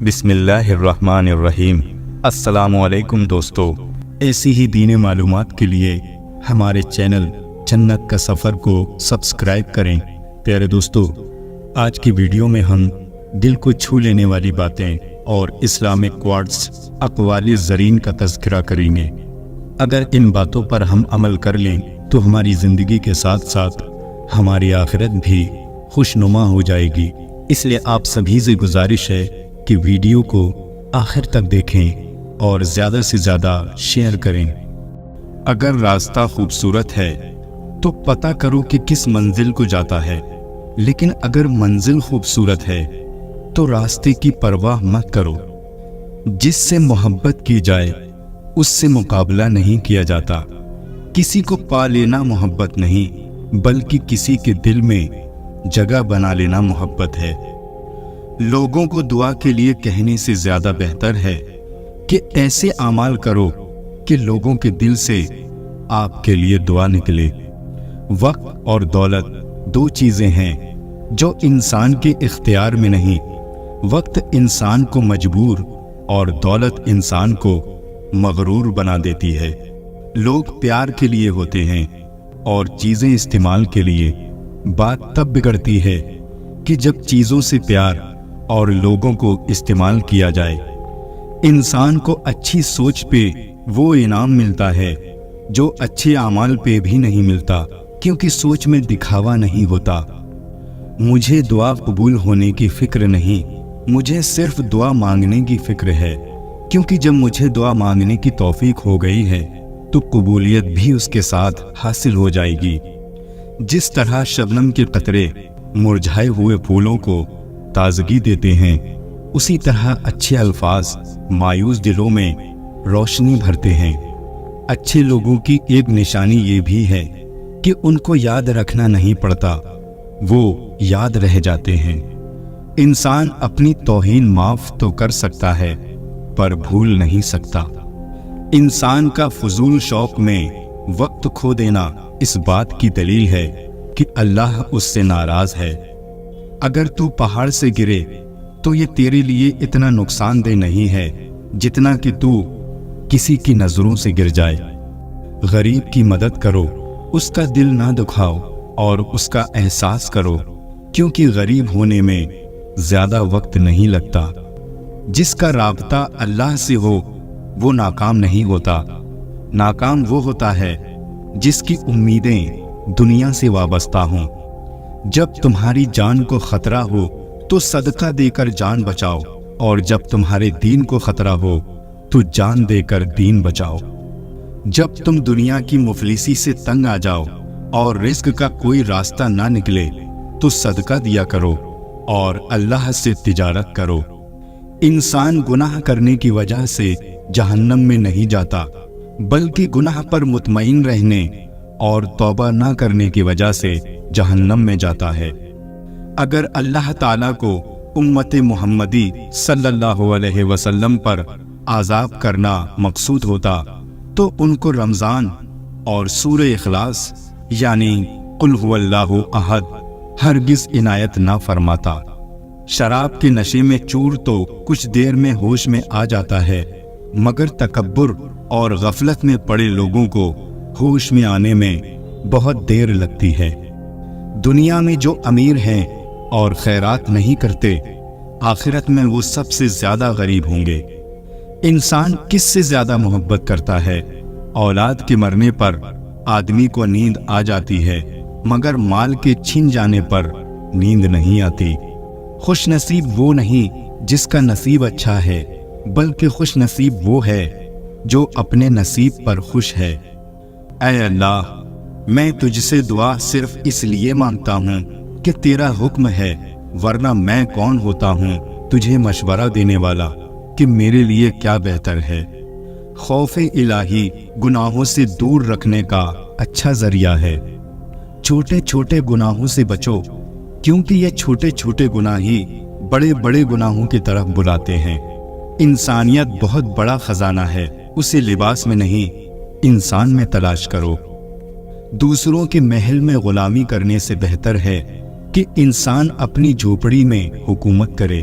بسم اللہ الرحمن الرحیم۔ السلام علیکم دوستو، ایسی ہی دین معلومات کے لیے ہمارے چینل جنت کا سفر کو سبسکرائب کریں۔ پیارے دوستو، آج کی ویڈیو میں ہم دل کو چھو لینے والی باتیں اور اسلامک کوٹس اقوال زرین کا تذکرہ کریں گے۔ اگر ان باتوں پر ہم عمل کر لیں تو ہماری زندگی کے ساتھ ساتھ ہماری آخرت بھی خوشنما ہو جائے گی۔ اس لیے آپ سبھی سے گزارش ہے کہ ویڈیو کو آخر تک دیکھیں اور زیادہ سے زیادہ شیئر کریں۔ اگر راستہ خوبصورت ہے تو پتہ کرو کہ کس منزل کو جاتا ہے، لیکن اگر منزل خوبصورت ہے تو راستے کی پرواہ مت کرو۔ جس سے محبت کی جائے اس سے مقابلہ نہیں کیا جاتا۔ کسی کو پا لینا محبت نہیں، بلکہ کسی کے دل میں جگہ بنا لینا محبت ہے۔ لوگوں کو دعا کے لیے کہنے سے زیادہ بہتر ہے کہ ایسے اعمال کرو کہ لوگوں کے دل سے آپ کے لیے دعا نکلے۔ وقت اور دولت دو چیزیں ہیں جو انسان کے اختیار میں نہیں۔ وقت انسان کو مجبور اور دولت انسان کو مغرور بنا دیتی ہے۔ لوگ پیار کے لیے ہوتے ہیں اور چیزیں استعمال کے لیے۔ بات تب بگڑتی ہے کہ جب چیزوں سے پیار اور لوگوں کو استعمال کیا جائے۔ انسان کو اچھی سوچ پہ وہ انعام ملتا ہے جو اچھے اعمال پہ بھی نہیں ملتا، کیونکہ سوچ میں دکھاوا نہیں ہوتا۔ مجھے دعا قبول ہونے کی فکر نہیں، مجھے صرف دعا مانگنے کی فکر ہے، کیونکہ جب مجھے دعا مانگنے کی توفیق ہو گئی ہے تو قبولیت بھی اس کے ساتھ حاصل ہو جائے گی۔ جس طرح شبنم کے قطرے مرجھائے ہوئے پھولوں کو تازگی دیتے ہیں، اسی طرح اچھے الفاظ مایوس دلوں میں روشنی بھرتے ہیں۔ اچھے لوگوں کی ایک نشانی یہ بھی ہے کہ ان کو یاد رکھنا نہیں پڑتا، وہ یاد رہ جاتے ہیں۔ انسان اپنی توہین معاف تو کر سکتا ہے پر بھول نہیں سکتا۔ انسان کا فضول شوق میں وقت کھو دینا اس بات کی دلیل ہے کہ اللہ اس سے ناراض ہے۔ اگر تو پہاڑ سے گرے تو یہ تیرے لیے اتنا نقصان دہ نہیں ہے جتنا کہ تو کسی کی نظروں سے گر جائے۔ غریب کی مدد کرو، اس کا دل نہ دکھاؤ اور اس کا احساس کرو، کیونکہ غریب ہونے میں زیادہ وقت نہیں لگتا۔ جس کا رابطہ اللہ سے ہو وہ ناکام نہیں ہوتا۔ ناکام وہ ہوتا ہے جس کی امیدیں دنیا سے وابستہ ہوں۔ جب تمہاری جان کو خطرہ ہو تو صدقہ دے کر جان بچاؤ، اور جب تمہارے دین کو خطرہ ہو تو جان دے کر دین بچاؤ۔ جب تم دنیا کی مفلسی سے تنگ آ جاؤ اور رزق کا کوئی راستہ نہ نکلے تو صدقہ دیا کرو اور اللہ سے تجارت کرو۔ انسان گناہ کرنے کی وجہ سے جہنم میں نہیں جاتا، بلکہ گناہ پر مطمئن رہنے اور توبہ نہ کرنے کی وجہ سے جہنم میں جاتا ہے۔ اگر اللہ تعالیٰ کو امت محمدی صلی اللہ علیہ وسلم پر عذاب کرنا مقصود ہوتا تو ان کو رمضان اور سورہ اخلاص یعنی قل هو اللہ احد ہرگز عنایت نہ فرماتا۔ شراب کے نشے میں چور تو کچھ دیر میں ہوش میں آ جاتا ہے، مگر تکبر اور غفلت میں پڑے لوگوں کو ہوش میں آنے میں بہت دیر لگتی ہے۔ دنیا میں جو امیر ہیں اور خیرات نہیں کرتے، آخرت میں وہ سب سے زیادہ غریب ہوں گے۔ انسان کس سے زیادہ محبت کرتا ہے؟ اولاد کے مرنے پر آدمی کو نیند آ جاتی ہے، مگر مال کے چھن جانے پر نیند نہیں آتی۔ خوش نصیب وہ نہیں جس کا نصیب اچھا ہے، بلکہ خوش نصیب وہ ہے جو اپنے نصیب پر خوش ہے۔ اے اللہ، میں تجھ سے دعا صرف اس لیے مانگتا ہوں کہ تیرا حکم ہے، ورنہ میں کون ہوتا ہوں تجھے مشورہ دینے والا کہ میرے لیے کیا بہتر ہے۔ خوف الہی گناہوں سے دور رکھنے کا اچھا ذریعہ ہے۔ چھوٹے چھوٹے گناہوں سے بچو، کیونکہ یہ چھوٹے چھوٹے گناہ ہی بڑے بڑے گناہوں کی طرف بلاتے ہیں۔ انسانیت بہت بڑا خزانہ ہے، اسے لباس میں نہیں انسان میں تلاش کرو۔ دوسروں کے محل میں غلامی کرنے سے بہتر ہے کہ انسان اپنی جھوپڑی میں حکومت کرے۔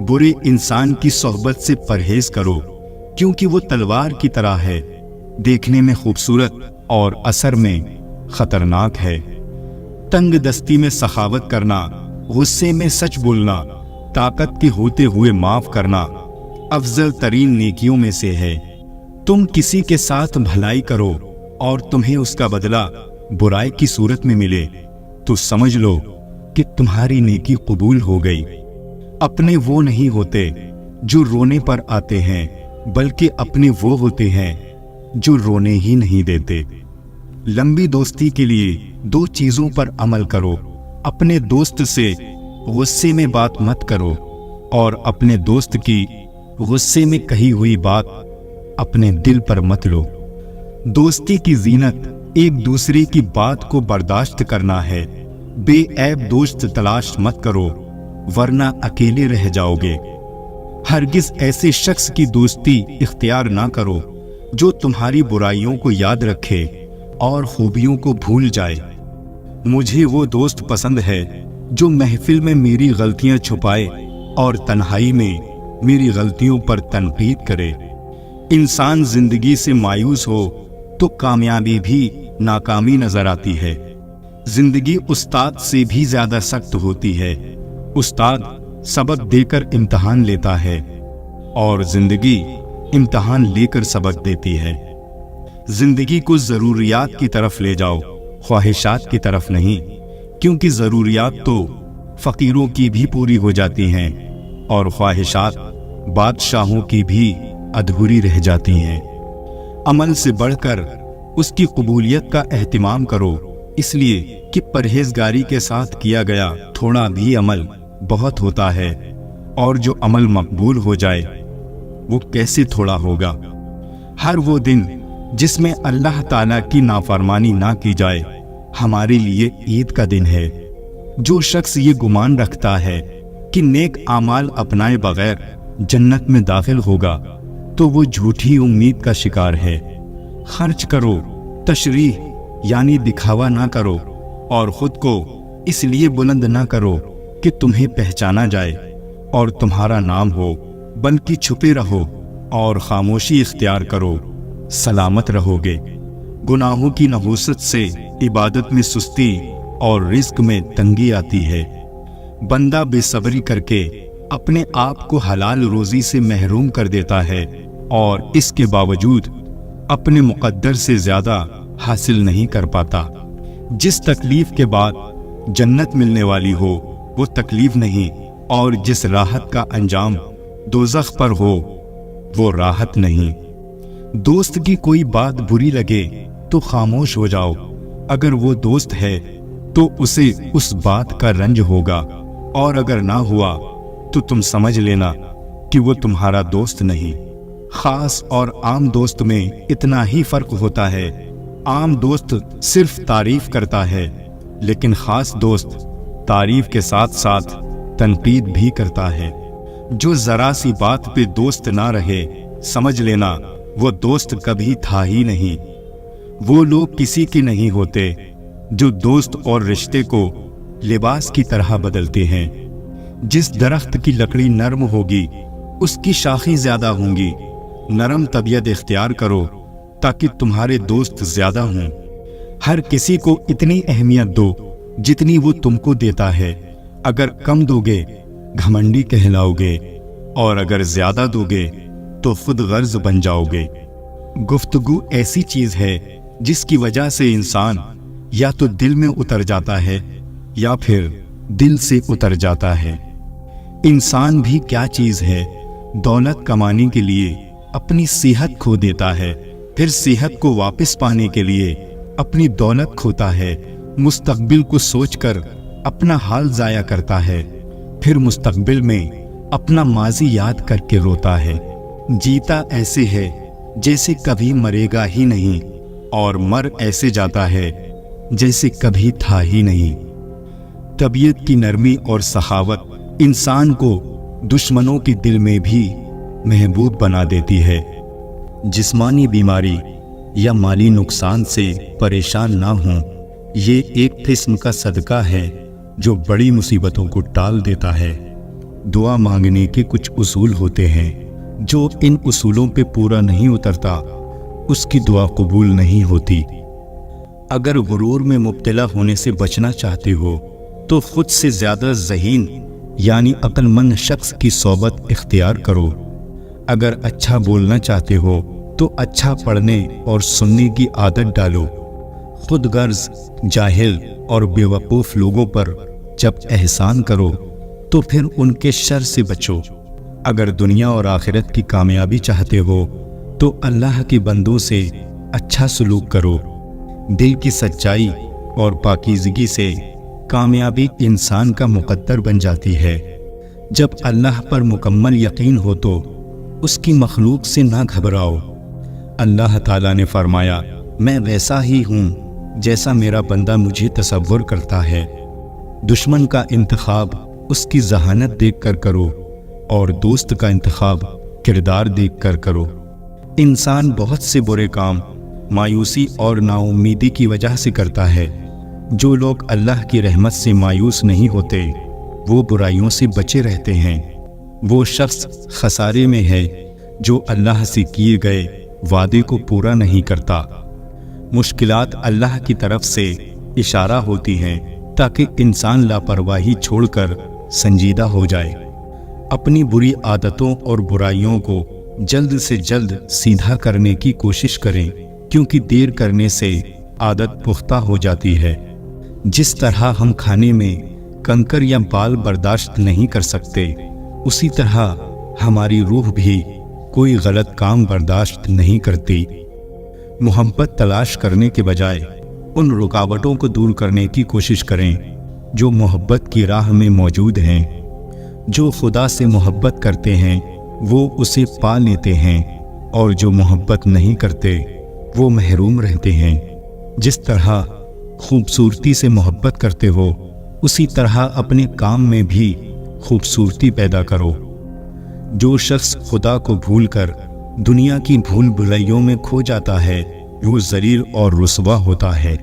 برے انسان کی صحبت سے پرہیز کرو، کیونکہ وہ تلوار کی طرح ہے، دیکھنے میں خوبصورت اور اثر میں خطرناک ہے۔ تنگ دستی میں سخاوت کرنا، غصے میں سچ بولنا، طاقت کے ہوتے ہوئے معاف کرنا افضل ترین نیکیوں میں سے ہے۔ تم کسی کے ساتھ بھلائی کرو اور تمہیں اس کا بدلہ برائی کی صورت میں ملے تو سمجھ لو کہ تمہاری نیکی قبول ہو گئی۔ اپنے وہ نہیں ہوتے جو رونے پر آتے ہیں، بلکہ اپنے وہ ہوتے ہیں جو رونے ہی نہیں دیتے۔ لمبی دوستی کے لیے 2 چیزوں پر عمل کرو۔ اپنے دوست سے غصے میں بات مت کرو، اور اپنے دوست کی غصے میں کہی ہوئی بات اپنے دل پر مت لو۔ دوستی کی زینت ایک دوسرے کی بات کو برداشت کرنا ہے۔ بے عیب دوست تلاش مت کرو، ورنہ اکیلے رہ جاؤ گے۔ ہرگز ایسے شخص کی دوستی اختیار نہ کرو جو تمہاری برائیوں کو یاد رکھے اور خوبیوں کو بھول جائے۔ مجھے وہ دوست پسند ہے جو محفل میں میری غلطیاں چھپائے اور تنہائی میں میری غلطیوں پر تنقید کرے۔ انسان زندگی سے مایوس ہو تو کامیابی بھی ناکامی نظر آتی ہے۔ زندگی استاد سے بھی زیادہ سخت ہوتی ہے۔ استاد سبق دے کر امتحان لیتا ہے اور زندگی امتحان لے کر سبق دیتی ہے۔ زندگی کو ضروریات کی طرف لے جاؤ، خواہشات کی طرف نہیں، کیونکہ ضروریات تو فقیروں کی بھی پوری ہو جاتی ہیں اور خواہشات بادشاہوں کی بھی ادھوری رہ جاتی ہیں۔ عمل سے بڑھ کر اس کی قبولیت کا اہتمام کرو، اس لیے کہ پرہیزگاری کے ساتھ کیا گیا تھوڑا بھی عمل بہت ہوتا ہے، اور جو عمل مقبول ہو جائے وہ کیسے تھوڑا ہوگا۔ ہر وہ دن جس میں اللہ تعالیٰ کی نافرمانی نہ کی جائے ہمارے لیے عید کا دن ہے۔ جو شخص یہ گمان رکھتا ہے کہ نیک اعمال اپنائے بغیر جنت میں داخل ہوگا تو وہ جھوٹی امید کا شکار ہے۔ خرچ کرو، تشریح یعنی دکھاوا نہ کرو، اور خود کو اس لیے بلند نہ کرو کہ تمہیں پہچانا جائے اور تمہارا نام ہو، بلکہ چھپے رہو اور خاموشی اختیار کرو، سلامت رہو گے۔ گناہوں کی نحوست سے عبادت میں سستی اور رزق میں تنگی آتی ہے۔ بندہ بے صبری کر کے اپنے آپ کو حلال روزی سے محروم کر دیتا ہے اور اس کے باوجود اپنے مقدر سے زیادہ حاصل نہیں کر پاتا۔ جس تکلیف کے بعد جنت ملنے والی ہو وہ تکلیف نہیں، اور جس راحت کا انجام دوزخ پر ہو وہ راحت نہیں۔ دوست کی کوئی بات بری لگے تو خاموش ہو جاؤ، اگر وہ دوست ہے تو اسے اس بات کا رنج ہوگا، اور اگر نہ ہوا تو تم سمجھ لینا کہ وہ تمہارا دوست نہیں۔ خاص اور عام دوست میں اتنا ہی فرق ہوتا ہے، عام دوست صرف تعریف کرتا ہے، لیکن خاص دوست تعریف کے ساتھ ساتھ تنقید بھی کرتا ہے۔ جو ذرا سی بات پہ دوست نہ رہے سمجھ لینا وہ دوست کبھی تھا ہی نہیں۔ وہ لوگ کسی کے نہیں ہوتے جو دوست اور رشتے کو لباس کی طرح بدلتے ہیں۔ جس درخت کی لکڑی نرم ہوگی اس کی شاخیں زیادہ ہوں گی۔ نرم طبیعت اختیار کرو تاکہ تمہارے دوست زیادہ ہوں۔ ہر کسی کو اتنی اہمیت دو جتنی وہ تم کو دیتا ہے۔ اگر کم دو گے گھمنڈی کہلاؤ گے، اور اگر زیادہ دو گے تو خود غرض بن جاؤ گے۔ گفتگو ایسی چیز ہے جس کی وجہ سے انسان یا تو دل میں اتر جاتا ہے یا پھر دل سے اتر جاتا ہے۔ انسان بھی کیا چیز ہے، دولت کمانے کے لیے اپنی صحت کھو دیتا ہے، پھر صحت کو واپس پانے کے لیے اپنی دولت کھوتا ہے، مستقبل کو سوچ کر اپنا حال ضائع کرتا ہے، پھر مستقبل میں اپنا ماضی یاد کر کے روتا ہے۔ جیتا ایسے ہے جیسے کبھی مرے گا ہی نہیں، اور مر ایسے جاتا ہے جیسے کبھی تھا ہی نہیں۔ طبیعت کی نرمی اور سخاوت انسان کو دشمنوں کے دل میں بھی محبوب بنا دیتی ہے۔ جسمانی بیماری یا مالی نقصان سے پریشان نہ ہوں، یہ ایک قسم کا صدقہ ہے جو بڑی مصیبتوں کو ٹال دیتا ہے۔ دعا مانگنے کے کچھ اصول ہوتے ہیں، جو ان اصولوں پہ پورا نہیں اترتا اس کی دعا قبول نہیں ہوتی۔ اگر غرور میں مبتلا ہونے سے بچنا چاہتے ہو تو خود سے زیادہ ذہین یعنی عقل مند شخص کی صحبت اختیار کرو۔ اگر اچھا بولنا چاہتے ہو تو اچھا پڑھنے اور سننے کی عادت ڈالو۔ خود غرض، جاہل اور بیوقوف لوگوں پر جب احسان کرو تو پھر ان کے شر سے بچو۔ اگر دنیا اور آخرت کی کامیابی چاہتے ہو تو اللہ کے بندوں سے اچھا سلوک کرو۔ دل کی سچائی اور پاکیزگی سے کامیابی انسان کا مقدر بن جاتی ہے۔ جب اللہ پر مکمل یقین ہو تو اس کی مخلوق سے نہ گھبراؤ۔ اللہ تعالیٰ نے فرمایا، میں ویسا ہی ہوں جیسا میرا بندہ مجھے تصور کرتا ہے۔ دشمن کا انتخاب اس کی ذہانت دیکھ کر کرو اور دوست کا انتخاب کردار دیکھ کر کرو۔ انسان بہت سے برے کام مایوسی اور نا امیدی کی وجہ سے کرتا ہے۔ جو لوگ اللہ کی رحمت سے مایوس نہیں ہوتے وہ برائیوں سے بچے رہتے ہیں۔ وہ شخص خسارے میں ہے جو اللہ سے کیے گئے وعدے کو پورا نہیں کرتا۔ مشکلات اللہ کی طرف سے اشارہ ہوتی ہیں تاکہ انسان لاپرواہی چھوڑ کر سنجیدہ ہو جائے۔ اپنی بری عادتوں اور برائیوں کو جلد سے جلد سیدھا کرنے کی کوشش کریں، کیونکہ دیر کرنے سے عادت پختہ ہو جاتی ہے۔ جس طرح ہم کھانے میں کنکر یا بال برداشت نہیں کر سکتے، اسی طرح ہماری روح بھی کوئی غلط کام برداشت نہیں کرتی۔ محبت تلاش کرنے کے بجائے ان رکاوٹوں کو دور کرنے کی کوشش کریں جو محبت کی راہ میں موجود ہیں۔ جو خدا سے محبت کرتے ہیں وہ اسے پا لیتے ہیں، اور جو محبت نہیں کرتے وہ محروم رہتے ہیں۔ جس طرح خوبصورتی سے محبت کرتے ہو اسی طرح اپنے کام میں بھی خوبصورتی پیدا کرو۔ جو شخص خدا کو بھول کر دنیا کی بھول بھلائیوں میں کھو جاتا ہے وہ ذلیل اور رسوا ہوتا ہے۔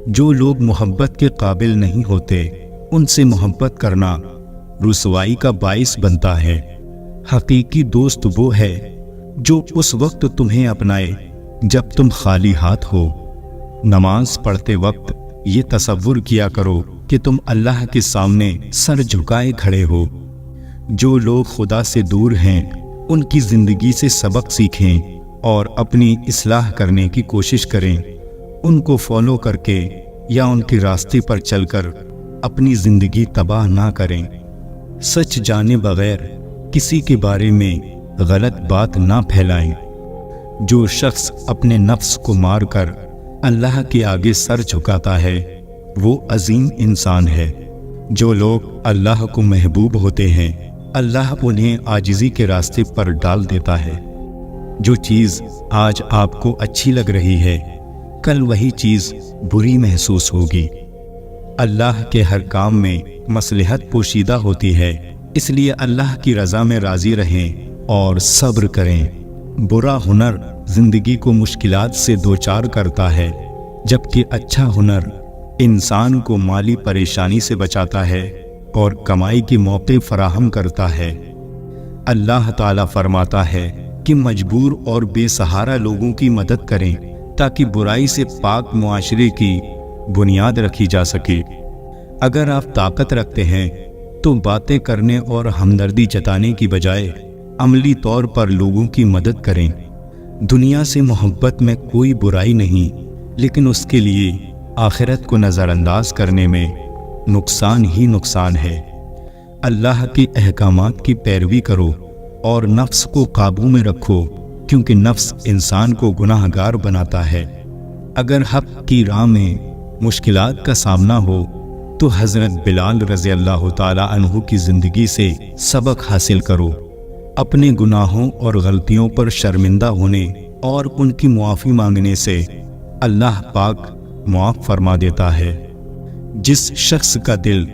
جو لوگ محبت کے قابل نہیں ہوتے ان سے محبت کرنا رسوائی کا باعث بنتا ہے۔ حقیقی دوست وہ ہے جو اس وقت تمہیں اپنائے جب تم خالی ہاتھ ہو۔ نماز پڑھتے وقت یہ تصور کیا کرو کہ تم اللہ کے سامنے سر جھکائے کھڑے ہو۔ جو لوگ خدا سے دور ہیں ان کی زندگی سے سبق سیکھیں اور اپنی اصلاح کرنے کی کوشش کریں۔ ان کو فالو کر کے یا ان کے راستے پر چل کر اپنی زندگی تباہ نہ کریں۔ سچ جانے بغیر کسی کے بارے میں غلط بات نہ پھیلائیں۔ جو شخص اپنے نفس کو مار کر اللہ کے آگے سر جھکاتا ہے وہ عظیم انسان ہے۔ جو لوگ اللہ کو محبوب ہوتے ہیں اللہ انہیں عاجزی کے راستے پر ڈال دیتا ہے۔ جو چیز آج آپ کو اچھی لگ رہی ہے کل وہی چیز بری محسوس ہوگی۔ اللہ کے ہر کام میں مصلحت پوشیدہ ہوتی ہے، اس لیے اللہ کی رضا میں راضی رہیں اور صبر کریں۔ برا ہنر زندگی کو مشکلات سے دوچار کرتا ہے، جبکہ اچھا ہنر انسان کو مالی پریشانی سے بچاتا ہے اور کمائی کے موقع فراہم کرتا ہے۔ اللہ تعالیٰ فرماتا ہے کہ مجبور اور بے سہارا لوگوں کی مدد کریں تاکہ برائی سے پاک معاشرے کی بنیاد رکھی جا سکے۔ اگر آپ طاقت رکھتے ہیں تو باتیں کرنے اور ہمدردی جتانے کی بجائے عملی طور پر لوگوں کی مدد کریں۔ دنیا سے محبت میں کوئی برائی نہیں، لیکن اس کے لیے آخرت کو نظر انداز کرنے میں نقصان ہی نقصان ہے۔ اللہ کے احکامات کی پیروی کرو اور نفس کو قابو میں رکھو، کیونکہ نفس انسان کو گناہ گار بناتا ہے۔ اگر حق کی راہ میں مشکلات کا سامنا ہو تو حضرت بلال رضی اللہ تعالیٰ عنہ کی زندگی سے سبق حاصل کرو۔ اپنے گناہوں اور غلطیوں پر شرمندہ ہونے اور ان کی معافی مانگنے سے اللہ پاک معاف فرما دیتا ہے۔ جس شخص کا دل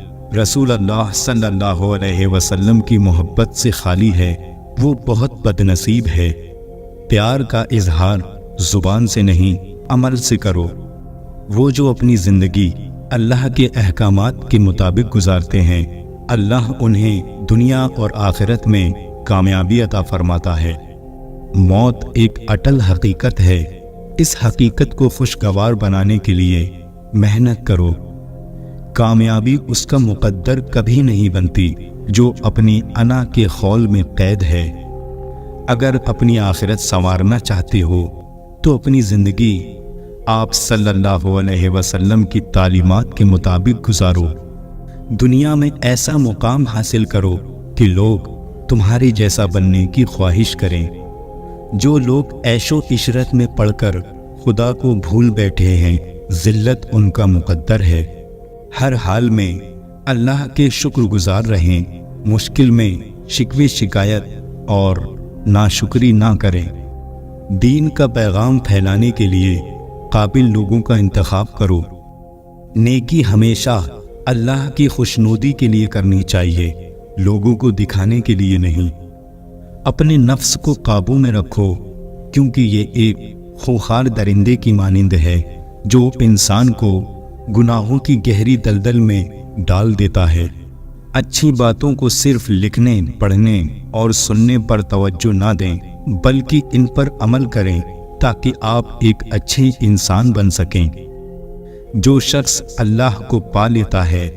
رسول اللہ صلی اللہ علیہ وسلم کی محبت سے خالی ہے وہ بہت بد نصیب ہے۔ پیار کا اظہار زبان سے نہیں عمل سے کرو۔ وہ جو اپنی زندگی اللہ کے احکامات کے مطابق گزارتے ہیں اللہ انہیں دنیا اور آخرت میں کامیابی عطا فرماتا ہے۔ موت ایک اٹل حقیقت ہے۔ اس حقیقت کو خوشگوار بنانے کے لیے محنت کرو۔ کامیابی اس کا مقدر کبھی نہیں بنتی جو اپنی انا کے خول میں قید ہے۔ اگر اپنی آخرت سنوارنا چاہتے ہو تو اپنی زندگی آپ صلی اللہ علیہ وسلم کی تعلیمات کے مطابق گزارو۔ دنیا میں ایسا مقام حاصل کرو کہ لوگ تمہارے جیسا بننے کی خواہش کریں۔ جو لوگ عیش و عشرت میں پڑھ کر خدا کو بھول بیٹھے ہیں، ذلت ان کا مقدر ہے۔ ہر حال میں اللہ کے شکر گزار رہیں، مشکل میں شکوے شکایت اور ناشکری نہ کریں۔ دین کا پیغام پھیلانے کے لیے قابل لوگوں کا انتخاب کرو۔ نیکی ہمیشہ اللہ کی خوشنودی کے لیے کرنی چاہیے، لوگوں کو دکھانے کے لیے نہیں۔ اپنے نفس کو قابو میں رکھو، کیونکہ یہ ایک خوخار درندے کی مانند ہے جو انسان کو گناہوں کی گہری دلدل میں ڈال دیتا ہے۔ اچھی باتوں کو صرف لکھنے، پڑھنے اور سننے پر توجہ نہ دیں، بلکہ ان پر عمل کریں تاکہ آپ ایک اچھے انسان بن سکیں۔ جو شخص اللہ کو پا لیتا ہے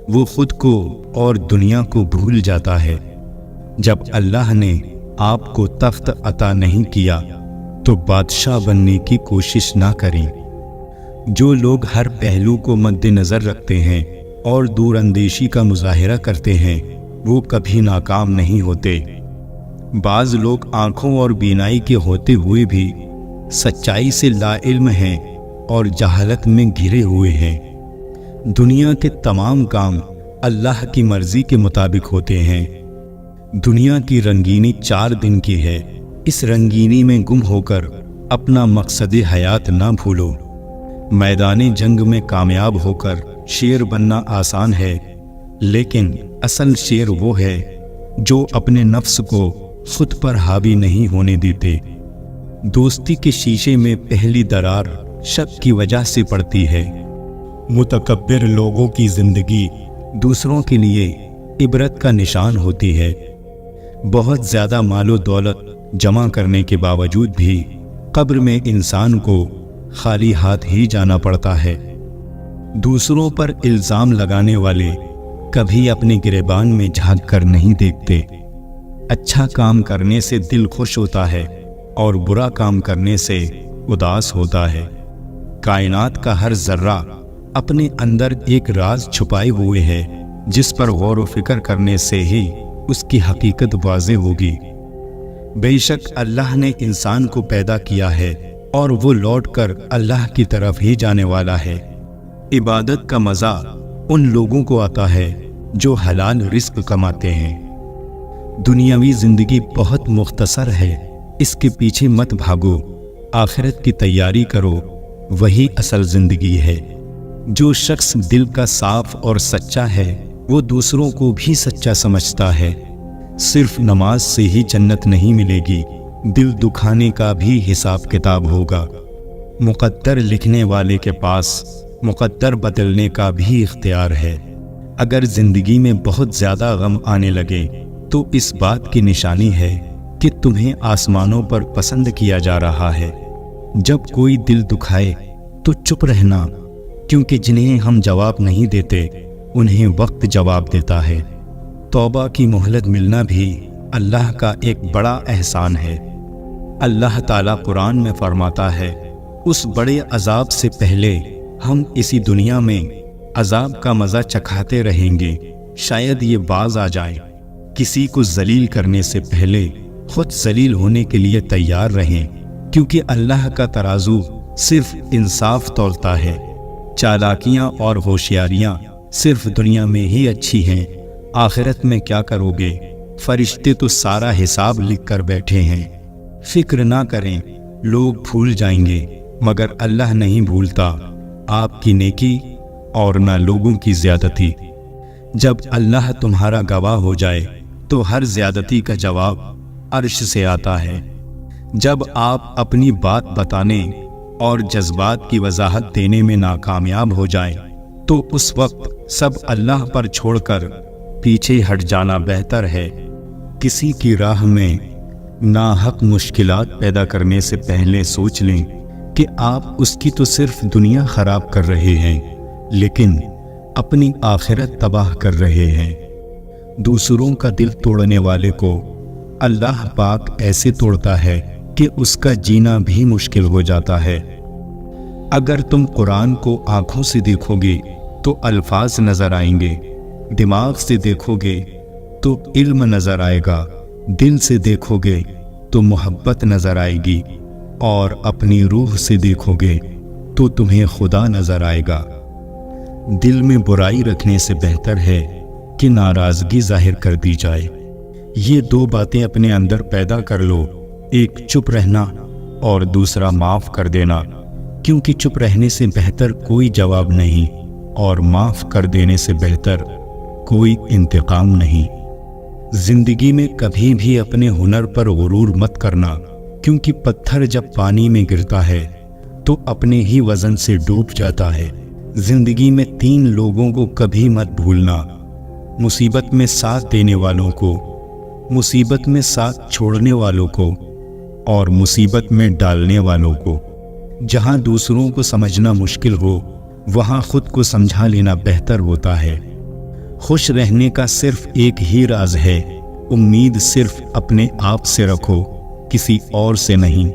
وہ خود کو اور دنیا کو بھول جاتا ہے۔ جب اللہ نے آپ کو تخت عطا نہیں کیا تو بادشاہ بننے کی کوشش نہ کریں۔ جو لوگ ہر پہلو کو مد نظر رکھتے ہیں اور دور اندیشی کا مظاہرہ کرتے ہیں وہ کبھی ناکام نہیں ہوتے۔ بعض لوگ آنکھوں اور بینائی کے ہوتے ہوئے بھی سچائی سے لا علم ہیں اور جہالت میں گھرے ہوئے ہیں۔ دنیا کے تمام کام اللہ کی مرضی کے مطابق ہوتے ہیں۔ دنیا کی رنگینی 4 دن کی ہے، اس رنگینی میں گم ہو کر اپنا مقصد حیات نہ بھولو۔ میدان جنگ میں کامیاب ہو کر شیر بننا آسان ہے، لیکن اصل شیر وہ ہے جو اپنے نفس کو خود پر حاوی نہیں ہونے دیتے۔ دوستی کے شیشے میں پہلی درار شک کی وجہ سے پڑتی ہے۔ متکبر لوگوں کی زندگی دوسروں کے لیے عبرت کا نشان ہوتی ہے۔ بہت زیادہ مال و دولت جمع کرنے کے باوجود بھی قبر میں انسان کو خالی ہاتھ ہی جانا پڑتا ہے۔ دوسروں پر الزام لگانے والے کبھی اپنے گریبان میں جھانک کر نہیں دیکھتے۔ اچھا کام کرنے سے دل خوش ہوتا ہے اور برا کام کرنے سے اداس ہوتا ہے۔ کائنات کا ہر ذرہ اپنے اندر ایک راز چھپائے ہوئے ہے جس پر غور و فکر کرنے سے ہی اس کی حقیقت واضح ہوگی۔ بے شک اللہ نے انسان کو پیدا کیا ہے اور وہ لوٹ کر اللہ کی طرف ہی جانے والا ہے۔ عبادت کا مزہ ان لوگوں کو آتا ہے جو حلال رزق کماتے ہیں۔ دنیاوی زندگی بہت مختصر ہے، اس کے پیچھے مت بھاگو، آخرت کی تیاری کرو، وہی اصل زندگی ہے۔ جو شخص دل کا صاف اور سچا ہے وہ دوسروں کو بھی سچا سمجھتا ہے۔ صرف نماز سے ہی جنت نہیں ملے گی، دل دکھانے کا بھی حساب کتاب ہوگا۔ مقدر لکھنے والے کے پاس مقدر بدلنے کا بھی اختیار ہے۔ اگر زندگی میں بہت زیادہ غم آنے لگے تو اس بات کی نشانی ہے کہ تمہیں آسمانوں پر پسند کیا جا رہا ہے۔ جب کوئی دل دکھائے تو چپ رہنا، کیونکہ جنہیں ہم جواب نہیں دیتے انہیں وقت جواب دیتا ہے۔ توبہ کی مہلت ملنا بھی اللہ کا ایک بڑا احسان ہے۔ اللہ تعالیٰ قرآن میں فرماتا ہے، اس بڑے عذاب سے پہلے ہم اسی دنیا میں عذاب کا مزہ چکھاتے رہیں گے، شاید یہ باز آ جائے۔ کسی کو ذلیل کرنے سے پہلے خود ذلیل ہونے کے لیے تیار رہیں، کیونکہ اللہ کا ترازو صرف انصاف تولتا ہے۔ چالاکیاں اور ہوشیاریاں صرف دنیا میں ہی اچھی ہیں، آخرت میں کیا کرو گے؟ فرشتے تو سارا حساب لکھ کر بیٹھے ہیں۔ فکر نہ کریں، لوگ بھول جائیں گے مگر اللہ نہیں بھولتا آپ کی نیکی اور نہ لوگوں کی زیادتی۔ جب اللہ تمہارا گواہ ہو جائے تو ہر زیادتی کا جواب عرش سے آتا ہے۔ جب آپ اپنی بات بتانے اور جذبات کی وضاحت دینے میں ناکامیاب ہو جائیں تو اس وقت سب اللہ پر چھوڑ کر پیچھے ہٹ جانا بہتر ہے۔ کسی کی راہ میں ناحق مشکلات پیدا کرنے سے پہلے سوچ لیں کہ آپ اس کی تو صرف دنیا خراب کر رہے ہیں، لیکن اپنی آخرت تباہ کر رہے ہیں۔ دوسروں کا دل توڑنے والے کو اللہ پاک ایسے توڑتا ہے کہ اس کا جینا بھی مشکل ہو جاتا ہے۔ اگر تم قرآن کو آنکھوں سے دیکھو گے تو الفاظ نظر آئیں گے، دماغ سے دیکھو گے تو علم نظر آئے گا، دل سے دیکھو گے تو محبت نظر آئے گی، اور اپنی روح سے دیکھو گے تو تمہیں خدا نظر آئے گا۔ دل میں برائی رکھنے سے بہتر ہے کہ ناراضگی ظاہر کر دی جائے۔ یہ دو باتیں اپنے اندر پیدا کر لو، ایک چپ رہنا اور دوسرا معاف کر دینا، کیونکہ چپ رہنے سے بہتر کوئی جواب نہیں اور معاف کر دینے سے بہتر کوئی انتقام نہیں۔ زندگی میں کبھی بھی اپنے ہنر پر غرور مت کرنا، کیونکہ پتھر جب پانی میں گرتا ہے تو اپنے ہی وزن سے ڈوب جاتا ہے۔ زندگی میں 3 لوگوں کو کبھی مت بھولنا، مصیبت میں ساتھ دینے والوں کو، مصیبت میں ساتھ چھوڑنے والوں کو، اور مصیبت میں ڈالنے والوں کو۔ جہاں دوسروں کو سمجھنا مشکل ہو وہاں خود کو سمجھا لینا بہتر ہوتا ہے۔ خوش رہنے کا صرف ایک ہی راز ہے، امید صرف اپنے آپ سے رکھو، کسی اور سے نہیں۔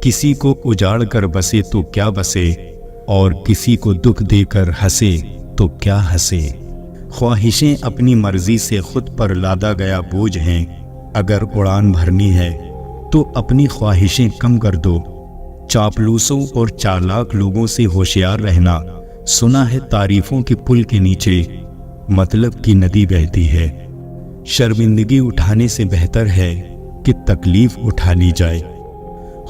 کسی کو اجاڑ کر بسے تو کیا بسے، اور کسی کو دکھ دے کر ہنسے تو کیا ہنسے۔ خواہشیں اپنی مرضی سے خود پر لادا گیا بوجھ ہیں، اگر اڑان بھرنی ہے تو اپنی خواہشیں کم کر دو۔ چاپلوسوں اور چالاک لوگوں سے ہوشیار رہنا، سنا ہے تعریفوں کے پل کے نیچے مطلب کی ندی بہتی ہے۔ شرمندگی اٹھانے سے بہتر ہے کہ تکلیف اٹھا لی جائے۔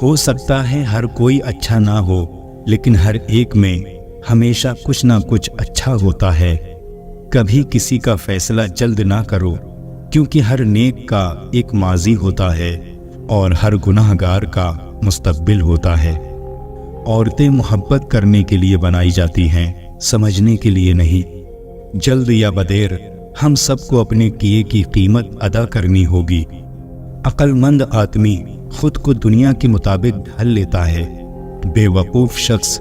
ہو سکتا ہے ہر کوئی اچھا نہ ہو، لیکن ہر ایک میں ہمیشہ کچھ نہ کچھ اچھا ہوتا ہے۔ کبھی کسی کا فیصلہ جلد نہ کرو، کیونکہ ہر نیک کا ایک ماضی ہوتا ہے اور ہر گناہ گار کا مستقبل ہوتا ہے۔ عورتیں محبت کرنے کے لیے بنائی جاتی ہیں، سمجھنے کے لیے نہیں۔ جلد یا بدیر ہم سب کو اپنے کیے کی قیمت ادا کرنی ہوگی۔ عقل مند آدمی خود کو دنیا کے مطابق ڈھال لیتا ہے، بے وقوف شخص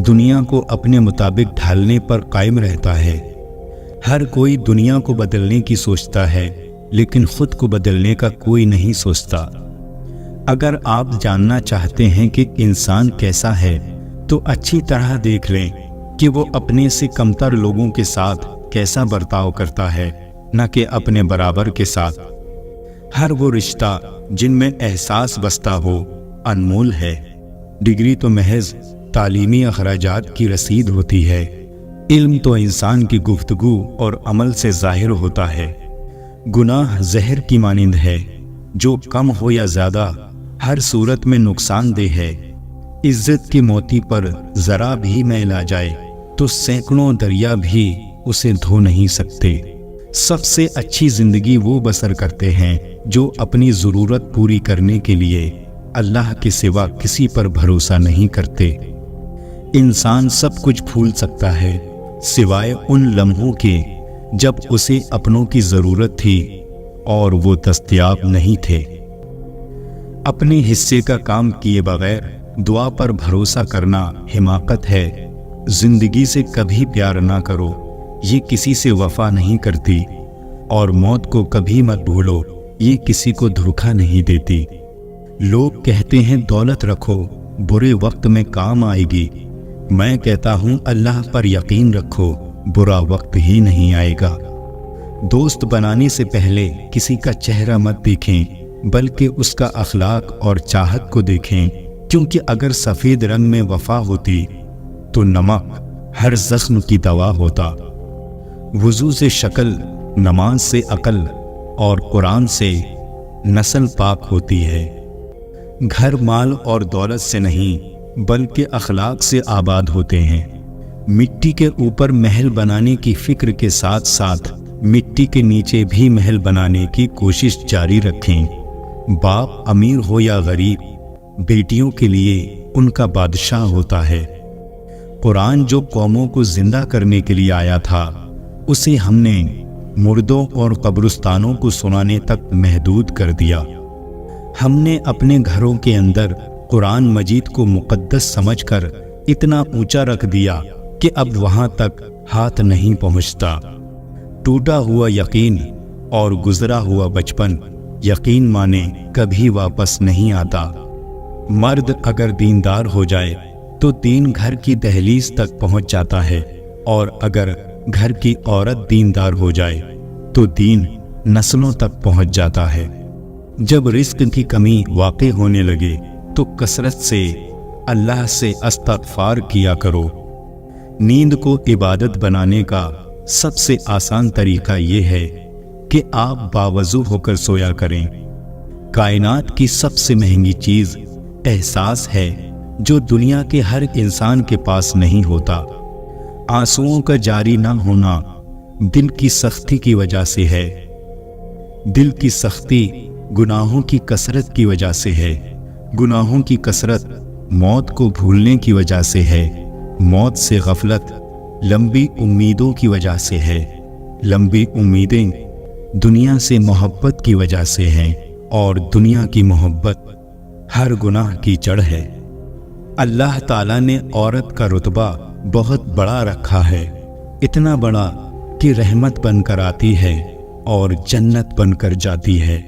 دنیا کو اپنے مطابق ڈھالنے پر قائم رہتا ہے۔ ہر کوئی دنیا کو بدلنے کی سوچتا ہے، لیکن خود کو بدلنے کا کوئی نہیں سوچتا۔ اگر آپ جاننا چاہتے ہیں کہ انسان کیسا ہے تو اچھی طرح دیکھ لیں کہ وہ اپنے سے کمتر لوگوں کے ساتھ کیسا برتاؤ کرتا ہے، نہ کہ اپنے برابر کے ساتھ۔ ہر وہ رشتہ جن میں احساس بستا ہو انمول ہے۔ ڈگری تو محض تعلیمی اخراجات کی رسید ہوتی ہے، علم تو انسان کی گفتگو اور عمل سے ظاہر ہوتا ہے۔ گناہ زہر کی مانند ہے، جو کم ہو یا زیادہ ہر صورت میں نقصان دہ ہے۔ عزت کی موتی پر ذرا بھی میل آ جائے تو سینکڑوں دریا بھی اسے دھو نہیں سکتے۔ سب سے اچھی زندگی وہ بسر کرتے ہیں جو اپنی ضرورت پوری کرنے کے لیے اللہ کے سوا کسی پر بھروسہ نہیں کرتے۔ انسان سب کچھ بھول سکتا ہے سوائے ان لمحوں کے جب اسے اپنوں کی ضرورت تھی اور وہ دستیاب نہیں تھے۔ اپنے حصے کا کام کیے بغیر دعا پر بھروسہ کرنا حماقت ہے۔ زندگی سے کبھی پیار نہ کرو، یہ کسی سے وفا نہیں کرتی، اور موت کو کبھی مت بھولو، یہ کسی کو دھوکہ نہیں دیتی۔ لوگ کہتے ہیں دولت رکھو، برے وقت میں کام آئے گی۔ میں کہتا ہوں اللہ پر یقین رکھو، برا وقت ہی نہیں آئے گا۔ دوست بنانے سے پہلے کسی کا چہرہ مت دیکھیں، بلکہ اس کا اخلاق اور چاہت کو دیکھیں، کیونکہ اگر سفید رنگ میں وفا ہوتی تو نمک ہر زخم کی دوا ہوتا۔ وضو سے شکل، نماز سے عقل، اور قرآن سے نسل پاک ہوتی ہے۔ گھر مال اور دولت سے نہیں بلکہ اخلاق سے آباد ہوتے ہیں۔ مٹی کے اوپر محل بنانے کی فکر کے ساتھ ساتھ مٹی کے نیچے بھی محل بنانے کی کوشش جاری رکھیں۔ باپ امیر ہو یا غریب، بیٹیوں کے لیے ان کا بادشاہ ہوتا ہے۔ قرآن جو قوموں کو زندہ کرنے کے لیے آیا تھا، اسے ہم نے مردوں اور قبرستانوں کو سنانے تک محدود کر دیا۔ ہم نے اپنے گھروں کے اندر قرآن مجید کو مقدس سمجھ کر اتنا اونچا رکھ دیا کہ اب وہاں تک ہاتھ نہیں پہنچتا۔ ٹوٹا ہوا یقین اور گزرا ہوا بچپن یقین مانے کبھی واپس نہیں آتا۔ مرد اگر دیندار ہو جائے تو دین گھر کی دہلیز تک پہنچ جاتا ہے، اور اگر گھر کی عورت دیندار ہو جائے تو دین نسلوں تک پہنچ جاتا ہے۔ جب رزق کی کمی واقع ہونے لگے تو کثرت سے اللہ سے استغفار کیا کرو۔ نیند کو عبادت بنانے کا سب سے آسان طریقہ یہ ہے کہ آپ باوضو ہو کر سویا کریں۔ کائنات کی سب سے مہنگی چیز احساس ہے جو دنیا کے ہر انسان کے پاس نہیں ہوتا۔ آنسوؤں کا جاری نہ ہونا دل کی سختی کی وجہ سے ہے۔ دل کی سختی گناہوں کی کثرت کی وجہ سے ہے۔ گناہوں کی کثرت موت کو بھولنے کی وجہ سے ہے۔ موت سے غفلت لمبی امیدوں کی وجہ سے ہے۔ لمبی امیدیں دنیا سے محبت کی وجہ سے ہیں، اور دنیا کی محبت ہر گناہ کی جڑ ہے۔ اللہ تعالیٰ نے عورت کا رتبہ بہت بڑا رکھا ہے، اتنا بڑا کہ رحمت بن کر آتی ہے اور جنت بن کر جاتی ہے۔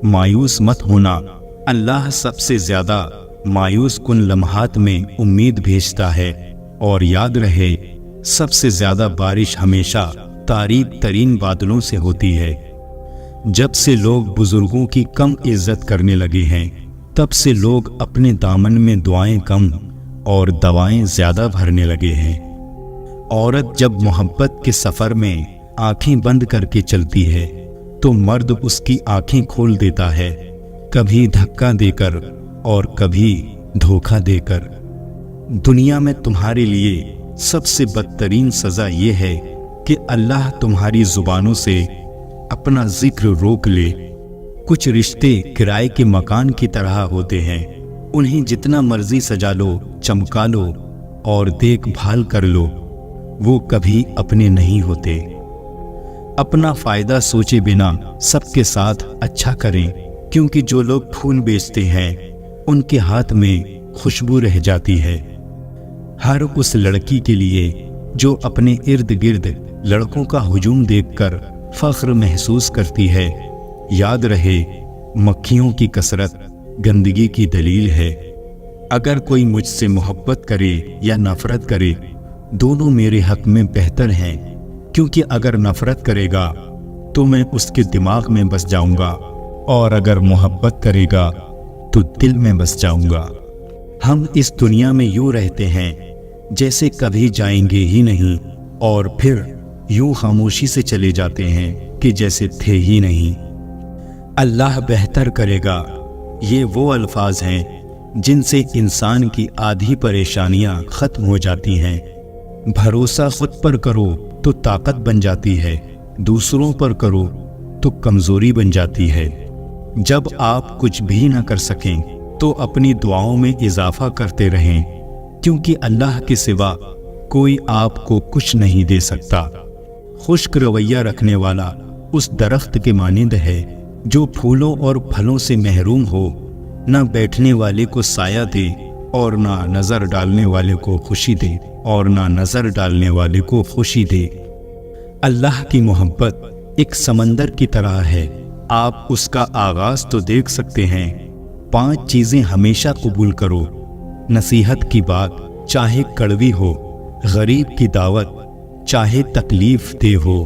مایوس مت ہونا، اللہ سب سے زیادہ مایوس کن لمحات میں امید بھیجتا ہے، اور یاد رہے سب سے زیادہ بارش ہمیشہ تاریک ترین بادلوں سے ہوتی ہے۔ جب سے لوگ بزرگوں کی کم عزت کرنے لگے ہیں، تب سے لوگ اپنے دامن میں دعائیں کم اور دوائیں زیادہ بھرنے لگے ہیں۔ عورت جب محبت کے سفر میں آنکھیں بند کر کے چلتی ہے تو مرد اس کی آنکھیں کھول دیتا ہے، کبھی دھکا دے کر اور کبھی دھوکہ دے کر۔ دنیا میں تمہارے لیے سب سے بدترین سزا یہ ہے کہ اللہ تمہاری زبانوں سے اپنا ذکر روک لے۔ کچھ رشتے کرائے کے مکان کی طرح ہوتے ہیں، انہیں جتنا مرضی سجا لو، چمکا لو اور دیکھ بھال کر لو، وہ کبھی اپنے نہیں ہوتے۔ اپنا فائدہ سوچے بنا سب کے ساتھ اچھا کریں، کیونکہ جو لوگ پھول بیچتے ہیں ان کے ہاتھ میں خوشبو رہ جاتی ہے۔ ہر اس لڑکی کے لیے جو اپنے ارد گرد لڑکوں کا ہجوم دیکھ کر فخر محسوس کرتی ہے، یاد رہے مکھیوں کی کثرت گندگی کی دلیل ہے۔ اگر کوئی مجھ سے محبت کرے یا نفرت کرے، دونوں میرے حق میں بہتر ہیں، کیونکہ اگر نفرت کرے گا تو میں اس کے دماغ میں بس جاؤں گا، اور اگر محبت کرے گا تو دل میں بس جاؤں گا۔ ہم اس دنیا میں یوں رہتے ہیں جیسے کبھی جائیں گے ہی نہیں، اور پھر یوں خاموشی سے چلے جاتے ہیں کہ جیسے تھے ہی نہیں۔ اللہ بہتر کرے گا، یہ وہ الفاظ ہیں جن سے انسان کی آدھی پریشانیاں ختم ہو جاتی ہیں۔ بھروسہ خود پر کرو تو طاقت بن جاتی ہے، دوسروں پر کرو تو کمزوری بن جاتی ہے۔ جب آپ کچھ بھی نہ کر سکیں تو اپنی دعاؤں میں اضافہ کرتے رہیں، کیونکہ اللہ کے سوا کوئی آپ کو کچھ نہیں دے سکتا۔ خشک رویہ رکھنے والا اس درخت کے مانند ہے جو پھولوں اور پھلوں سے محروم ہو، نہ بیٹھنے والے کو سایہ دے اور نہ نظر ڈالنے والے کو خوشی دے، اور نہ نظر ڈالنے والے کو خوشی دے۔ اللہ کی محبت ایک سمندر کی طرح ہے، آپ اس کا آغاز تو دیکھ سکتے ہیں۔ 5 چیزیں ہمیشہ قبول کرو: نصیحت کی بات چاہے کڑوی ہو، غریب کی دعوت چاہے تکلیف دہ ہو،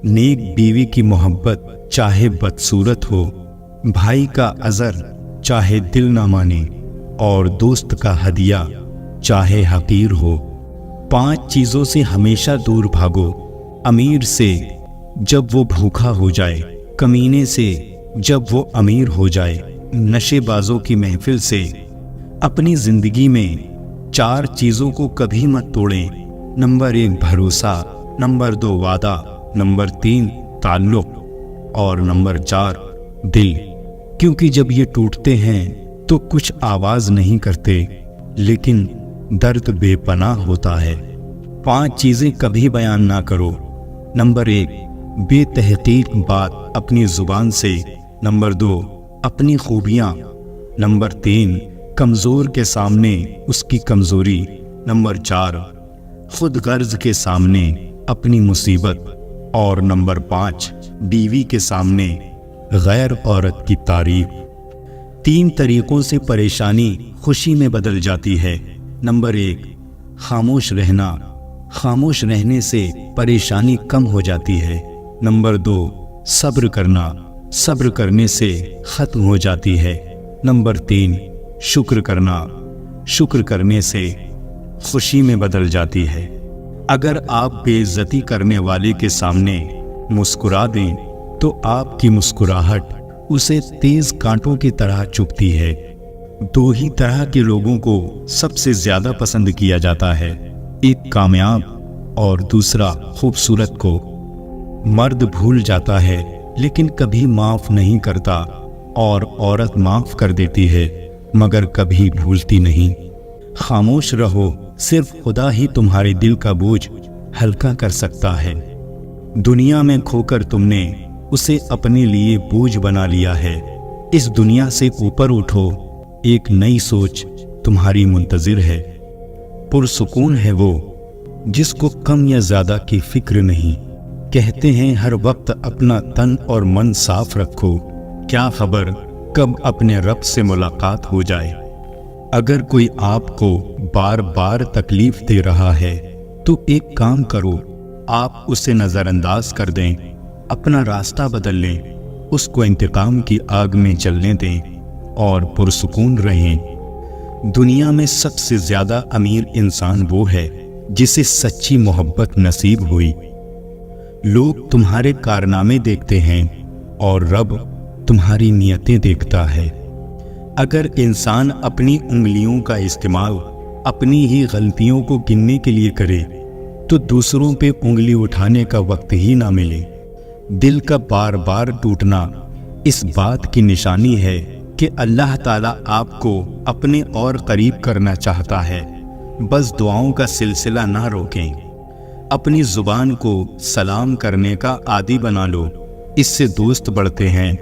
نیک بیوی کی محبت چاہے بدصورت ہو، بھائی کا عذر چاہے دل نہ مانے، اور دوست کا ہدیہ چاہے حقیر ہو۔ 5 چیزوں سے ہمیشہ دور بھاگو: امیر سے جب وہ بھوکا ہو جائے، کمینے سے جب وہ امیر ہو جائے، نشے بازوں کی محفل سے۔ اپنی زندگی میں 4 چیزوں کو کبھی مت توڑیں: نمبر 1 بھروسہ، نمبر 2 وعدہ، نمبر 3 تعلق، اور نمبر 4 دل، کیونکہ جب یہ ٹوٹتے ہیں تو کچھ آواز نہیں کرتے، لیکن درد بے پناہ ہوتا ہے۔ 5 چیزیں کبھی بیان نہ کرو: نمبر 1 بے تحقیق بات اپنی زبان سے۔ نمبر 2، اپنی خوبیاں۔ نمبر 3، کمزور کے سامنے اس کی کمزوری۔ نمبر 4، خود غرض کے سامنے اپنی مصیبت۔ اور نمبر 5، بیوی کے سامنے غیر عورت کی تعریف۔ 3 طریقوں سے پریشانی خوشی میں بدل جاتی ہے۔ نمبر 1، خاموش رہنا۔ خاموش رہنے سے پریشانی کم ہو جاتی ہے۔ نمبر 2، صبر کرنا۔ صبر کرنے سے ختم ہو جاتی ہے۔ نمبر 3، شکر کرنا۔ شکر کرنے سے خوشی میں بدل جاتی ہے۔ اگر آپ بے عزتی کرنے والے کے سامنے مسکرا دیں تو آپ کی مسکراہٹ اسے تیز کانٹوں کی طرح چبھتی ہے۔ 2 ہی طرح کے لوگوں کو سب سے زیادہ پسند کیا جاتا ہے، ایک کامیاب اور دوسرا خوبصورت کو۔ مرد بھول جاتا ہے لیکن کبھی معاف نہیں کرتا، اور عورت معاف کر دیتی ہے مگر کبھی بھولتی نہیں۔ خاموش رہو، صرف خدا ہی تمہارے دل کا بوجھ ہلکا کر سکتا ہے۔ دنیا میں کھو کر تم نے اسے اپنے لیے بوجھ بنا لیا ہے۔ اس دنیا سے اوپر اٹھو، ایک نئی سوچ تمہاری منتظر ہے۔ پرسکون ہے وہ جس کو کم یا زیادہ کی فکر نہیں۔ کہتے ہیں ہر وقت اپنا تن اور من صاف رکھو، کیا خبر کب اپنے رب سے ملاقات ہو جائے۔ اگر کوئی آپ کو بار بار تکلیف دے رہا ہے تو ایک کام کرو، آپ اسے نظر انداز کر دیں، اپنا راستہ بدل لیں، اس کو انتقام کی آگ میں جلنے دیں اور پرسکون رہیں۔ دنیا میں سب سے زیادہ امیر انسان وہ ہے جسے سچی محبت نصیب ہوئی۔ لوگ تمہارے کارنامے دیکھتے ہیں اور رب تمہاری نیتیں دیکھتا ہے۔ اگر انسان اپنی انگلیوں کا استعمال اپنی ہی غلطیوں کو گننے کے لیے کرے تو دوسروں پہ انگلی اٹھانے کا وقت ہی نہ ملے۔ دل کا بار بار ٹوٹنا اس بات کی نشانی ہے کہ اللہ تعالیٰ آپ کو اپنے اور قریب کرنا چاہتا ہے۔ بس دعاؤں کا سلسلہ نہ روکیں۔ اپنی زبان کو سلام کرنے کا عادی بنا لو، اس سے دوست بڑھتے ہیں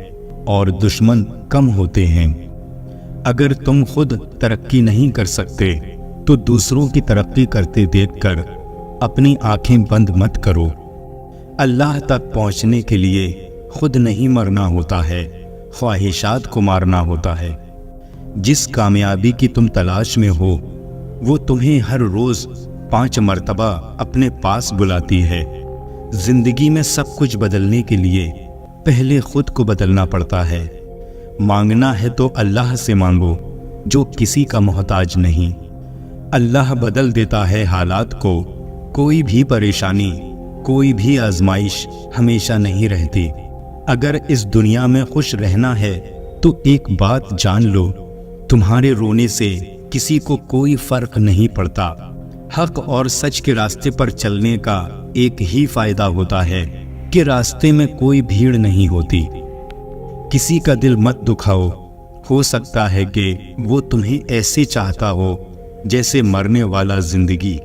اور دشمن کم ہوتے ہیں۔ اگر تم خود ترقی نہیں کر سکتے تو دوسروں کی ترقی کرتے دیکھ کر اپنی آنکھیں بند مت کرو۔ اللہ تک پہنچنے کے لیے خود نہیں مرنا ہوتا ہے، خواہشات کو مارنا ہوتا ہے۔ جس کامیابی کی تم تلاش میں ہو وہ تمہیں ہر روز 5 مرتبہ اپنے پاس بلاتی ہے۔ زندگی میں سب کچھ بدلنے کے لیے پہلے خود کو بدلنا پڑتا ہے۔ مانگنا ہے تو اللہ سے مانگو جو کسی کا محتاج نہیں۔ اللہ بدل دیتا ہے حالات کو، کوئی بھی پریشانی، کوئی بھی آزمائش ہمیشہ نہیں رہتی۔ اگر اس دنیا میں خوش رہنا ہے تو ایک بات جان لو، تمہارے رونے سے کسی کو کوئی فرق نہیں پڑتا۔ حق اور سچ کے راستے پر چلنے کا ایک ہی فائدہ ہوتا ہے کہ راستے میں کوئی بھیڑ نہیں ہوتی۔ کسی کا دل مت دکھاؤ، ہو سکتا ہے کہ وہ تمہیں ایسے چاہتا ہو جیسے مرنے والا زندگی۔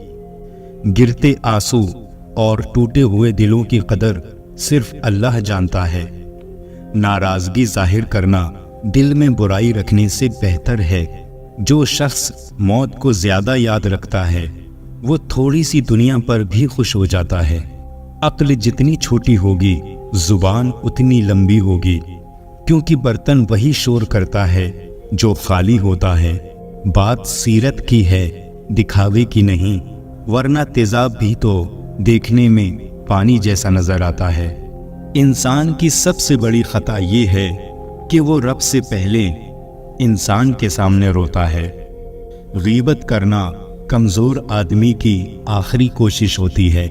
گرتے آنسو اور ٹوٹے ہوئے دلوں کی قدر صرف اللہ جانتا ہے۔ ناراضگی ظاہر کرنا دل میں برائی رکھنے سے بہتر ہے۔ جو شخص موت کو زیادہ یاد رکھتا ہے وہ تھوڑی سی دنیا پر بھی خوش ہو جاتا ہے۔ عقل جتنی چھوٹی ہوگی زبان اتنی لمبی ہوگی، کیونکہ برتن وہی شور کرتا ہے جو خالی ہوتا ہے۔ بات سیرت کی ہے، دکھاوے کی نہیں، ورنہ تیزاب بھی تو دیکھنے میں پانی جیسا نظر آتا ہے۔ انسان کی سب سے بڑی خطا یہ ہے کہ وہ رب سے پہلے انسان کے سامنے روتا ہے۔ غیبت کرنا کمزور آدمی کی آخری کوشش ہوتی ہے۔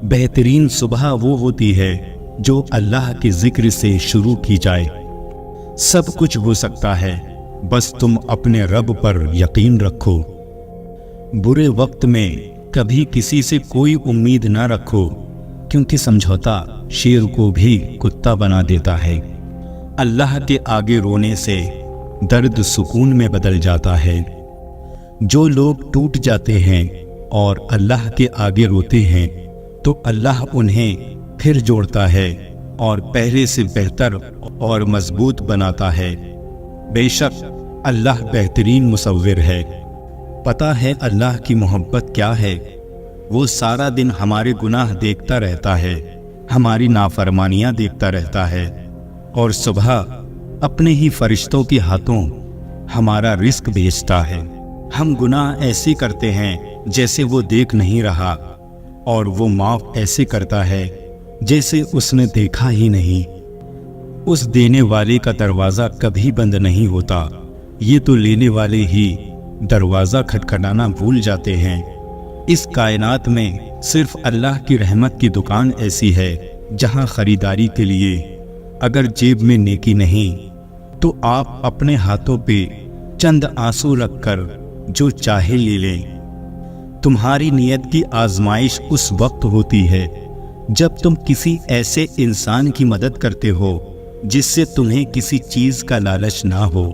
بہترین صبح وہ ہوتی ہے جو اللہ کے ذکر سے شروع کی جائے۔ سب کچھ ہو سکتا ہے، بس تم اپنے رب پر یقین رکھو۔ برے وقت میں کبھی کسی سے کوئی امید نہ رکھو، کیونکہ سمجھوتا شیر کو بھی کتا بنا دیتا ہے۔ اللہ کے آگے رونے سے درد سکون میں بدل جاتا ہے۔ جو لوگ ٹوٹ جاتے ہیں اور اللہ کے آگے روتے ہیں تو اللہ انہیں پھر جوڑتا ہے اور پہلے سے بہتر اور مضبوط بناتا ہے۔ بے شک اللہ بہترین مصور ہے۔ پتہ ہے اللہ کی محبت کیا ہے؟ وہ سارا دن ہمارے گناہ دیکھتا رہتا ہے، ہماری نافرمانیاں دیکھتا رہتا ہے، اور صبح اپنے ہی فرشتوں کے ہاتھوں ہمارا رزق بھیجتا ہے۔ ہم گناہ ایسے کرتے ہیں جیسے وہ دیکھ نہیں رہا، اور وہ معاف ایسے کرتا ہے جیسے اس نے دیکھا ہی نہیں۔ اس دینے والے کا دروازہ کبھی بند نہیں ہوتا، یہ تو لینے والے ہی دروازہ کھٹکھٹانا بھول جاتے ہیں۔ اس کائنات میں صرف اللہ کی رحمت کی دکان ایسی ہے جہاں خریداری کے لیے اگر جیب میں نیکی نہیں تو آپ اپنے ہاتھوں پہ چند آنسو رکھ کر جو چاہے لے لیں۔ تمہاری نیت کی آزمائش اس وقت ہوتی ہے جب تم کسی ایسے انسان کی مدد کرتے ہو جس سے تمہیں کسی چیز کا لالچ نہ ہو۔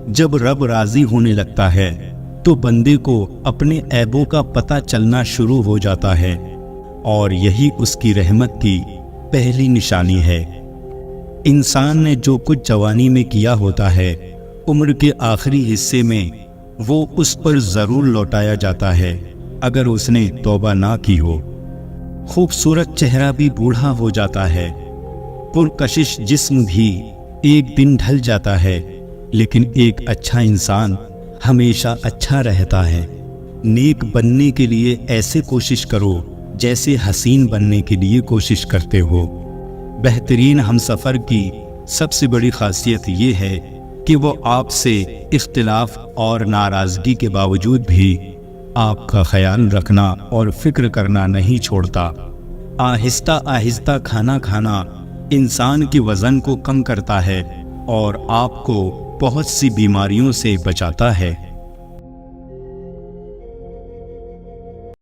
جب رب راضی ہونے لگتا ہے تو بندے کو اپنے عیبوں کا پتہ چلنا شروع ہو جاتا ہے، اور یہی اس کی رحمت کی پہلی نشانی ہے۔ انسان نے جو کچھ جوانی میں کیا ہوتا ہے، عمر کے آخری حصے میں وہ اس پر ضرور لوٹایا جاتا ہے اگر اس نے توبہ نہ کی ہو۔ خوبصورت چہرہ بھی بوڑھا ہو جاتا ہے، پرکشش جسم بھی ایک دن ڈھل جاتا ہے، لیکن ایک اچھا انسان ہمیشہ اچھا رہتا ہے۔ نیک بننے کے لیے ایسے کوشش کرو جیسے حسین بننے کے لیے کوشش کرتے ہو۔ بہترین ہمسفر کی سب سے بڑی خاصیت یہ ہے کہ وہ آپ سے اختلاف اور ناراضگی کے باوجود بھی آپ کا خیال رکھنا اور فکر کرنا نہیں چھوڑتا۔ آہستہ آہستہ کھانا کھانا انسان کے وزن کو کم کرتا ہے اور آپ کو بہت سی بیماریوں سے بچاتا ہے۔